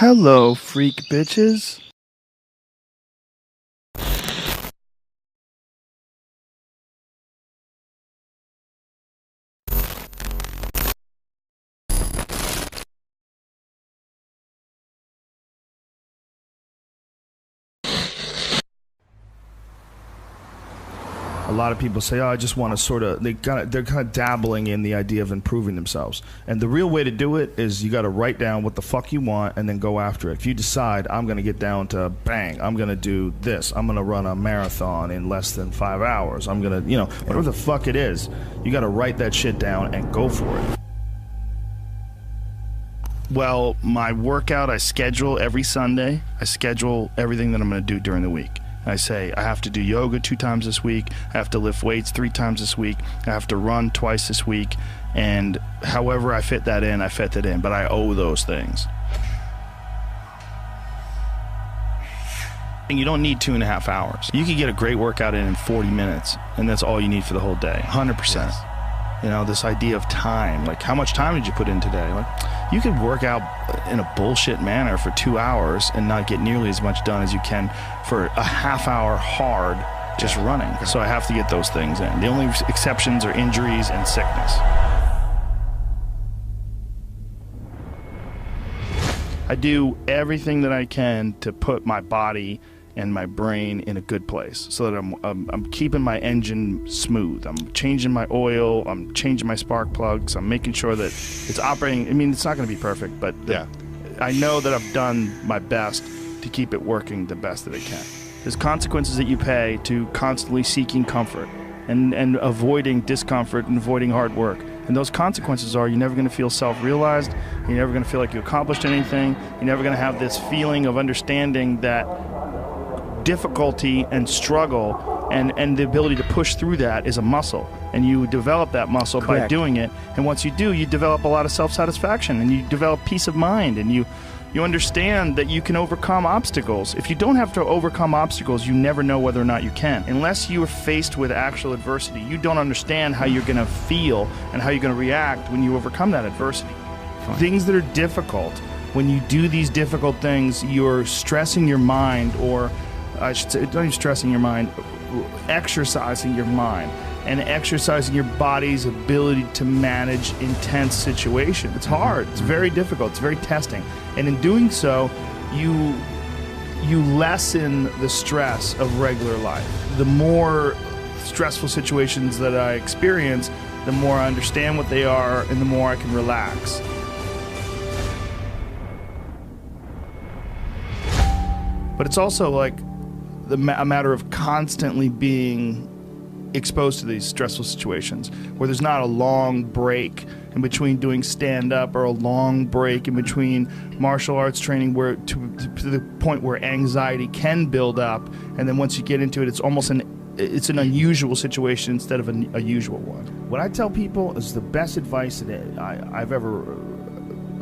Hello, freak bitches. A lot of people say, "Oh, I just want to sort of." They're kind of dabbling in the idea of improving themselves, and the real way to do it is you got to write down what the fuck you want and then go after it. If you decide, I'm going to get down to bang, I'm going to do this, I'm going to run a marathon in less than 5 hours, I'm going to, whatever the fuck it is, you got to write that shit down and go for it. Well, my workout, I schedule every Sunday. I schedule everything that I'm going to do during the week. I say I have to do yoga 2 times this week, I have to lift weights 3 times this week, I have to run twice this week, and however I fit that in, I fit that in, but I owe those things. And you don't need 2.5 hours. You can get a great workout in 40 minutes, and that's all you need for the whole day, 100%. Yes. You know, this idea of time, like how much time did you put in today? Like, you could work out in a bullshit manner for 2 hours and not get nearly as much done as you can for a half hour hard just running. So I have to get those things in. The only exceptions are injuries and sickness. I do everything that I can to put my body and my brain in a good place so that I'm keeping my engine smooth. I'm changing my oil, I'm changing my spark plugs, I'm making sure that it's operating. I mean, it's not going to be perfect, but I know that I've done my best to keep it working the best that it can. There's consequences that you pay to constantly seeking comfort and avoiding discomfort and avoiding hard work. And those consequences are you're never going to feel self-realized, you're never going to feel like you accomplished anything, you're never going to have this feeling of understanding that difficulty and struggle and the ability to push through that is a muscle, and you develop that muscle by doing it. And once you do, you develop a lot of self-satisfaction, and you develop peace of mind, and you understand that you can overcome obstacles. If you don't have to overcome obstacles, you never know whether or not you can. Unless you are faced with actual adversity, you don't understand how you're going to feel and how you're going to react when you overcome that adversity. Things that are difficult, when you do these difficult things, you're stressing your mind, or I should say, not even stressing your mind, exercising your mind and exercising your body's ability to manage intense situations. It's hard. It's very difficult. It's very testing. And in doing so, you lessen the stress of regular life. The more stressful situations that I experience, the more I understand what they are and the more I can relax. But it's also like a matter of constantly being exposed to these stressful situations where there's not a long break in between doing stand-up or a long break in between martial arts training where to the point where anxiety can build up, and then once you get into it, it's almost an unusual situation instead of a usual one. What I tell people is the best advice that I've ever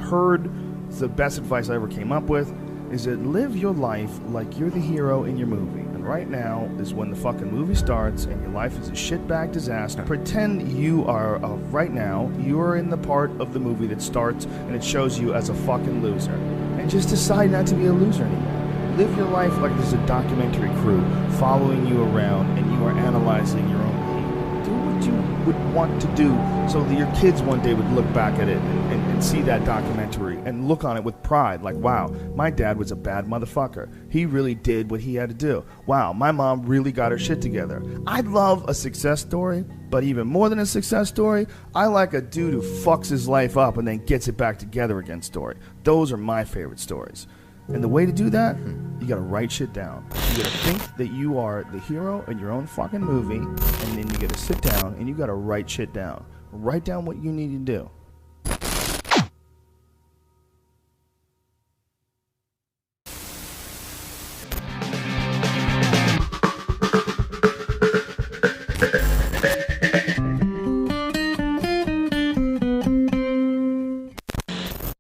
heard, the best advice I ever came up with, is that live your life like you're the hero in your movie. And right now is when the fucking movie starts and your life is a shitbag disaster. Pretend you are, right now, you are in the part of the movie that starts and it shows you as a fucking loser. And just decide not to be a loser anymore. Live your life like there's a documentary crew following you around and you are analyzing your own behavior. Do what you would want to do so that your kids one day would look back at it and see that documentary and look on it with pride, like, wow, my dad was a bad motherfucker. He really did what he had to do. Wow, my mom really got her shit together. I love a success story, but even more than a success story, I like a dude who fucks his life up and then gets it back together again story. Those are my favorite stories. And the way to do that, you gotta write shit down. You gotta think that you are the hero in your own fucking movie, and then you gotta sit down and you gotta write shit down. Write down what you need to do.